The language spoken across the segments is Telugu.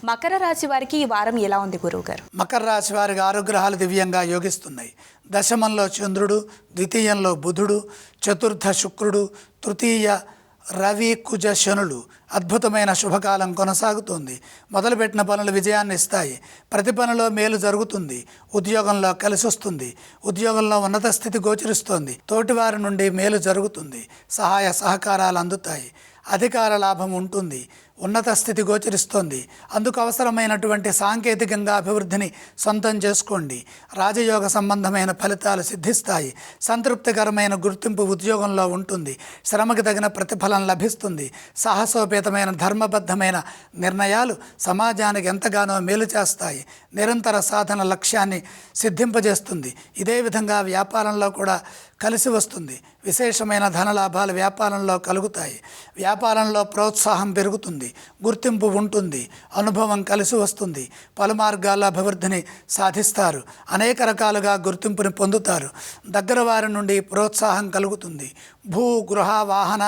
మకర రాశి వారికి ఈ వారం ఎలా ఉంది గురువుగారు? మకర రాశి వారికి 6 గ్రహాలు దివ్యంగా యోగిస్తున్నాయి. దశమంలో చంద్రుడు, ద్వితీయంలో బుధుడు, చతుర్థ శుక్రుడు, తృతీయ రవి, కుజ, శనులు. అద్భుతమైన శుభకాలం కొనసాగుతుంది. మొదలుపెట్టిన పనులు విజయాన్ని ఇస్తాయి. ప్రతి పనిలో మేలు జరుగుతుంది. ఉద్యోగంలో కలిసి వస్తుంది. ఉద్యోగంలో ఉన్నత స్థితి గోచరిస్తోంది. తోటివారి నుండి మేలు జరుగుతుంది. సహాయ సహకారాలు అందుతాయి. అధికార లాభం ఉంటుంది. ఉన్నత స్థితి గోచరిస్తోంది. అందుకు అవసరమైనటువంటి సాంకేతికంగా అభివృద్ధిని సొంతం చేసుకోండి. రాజయోగ సంబంధమైన ఫలితాలు సిద్ధిస్తాయి. సంతృప్తికరమైన గుర్తింపు ఉద్యోగంలో ఉంటుంది. శ్రమకి తగిన ప్రతిఫలం లభిస్తుంది. సాహసోపేతమైన ధర్మబద్ధమైన నిర్ణయాలు సమాజానికి ఎంతగానో మేలు చేస్తాయి. నిరంతర సాధన లక్ష్యాన్ని సిద్ధింపజేస్తుంది. ఇదే విధంగా వ్యాపారంలో కూడా కలిసి వస్తుంది. విశేషమైన ధనలాభాలు వ్యాపారంలో కలుగుతాయి. వ్యాపారంలో ప్రోత్సాహం పెరుగుతుంది. గుర్తింపు ఉంటుంది. అనుభవం కలిసి వస్తుంది. పలు మార్గాల అభివృద్ధిని సాధిస్తారు. అనేక రకాలుగా గుర్తింపుని పొందుతారు. దగ్గర వారి నుండి ప్రోత్సాహం కలుగుతుంది. భూ, గృహ, వాహన,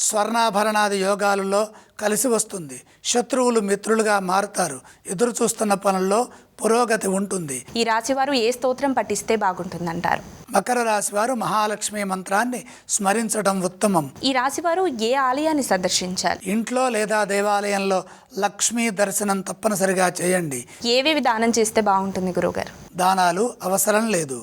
స్వర్ణాభరణాది యోగాలలో కలిసి వస్తుంది. శత్రువులు మిత్రులుగా మారుతారు. ఎదురు చూస్తున్న పనుల్లో పురోగతి ఉంటుంది. ఈ రాశి వారు ఏ స్తోత్రం పఠిస్తే బాగుంటుందంటారు? మకర రాశి వారు మహాలక్ష్మి మంత్రాన్ని స్మరించడం ఉత్తమం. ఈ రాశి వారు ఏ ఆలయాన్ని సందర్శించాలి? ఇంట్లో లేదా దేవాలయంలో లక్ష్మీ దర్శనం తప్పనిసరిగా చేయండి. ఏవేవి దానం చేస్తే బాగుంటుంది గురువుగారు? దానాలు అవసరం లేదు.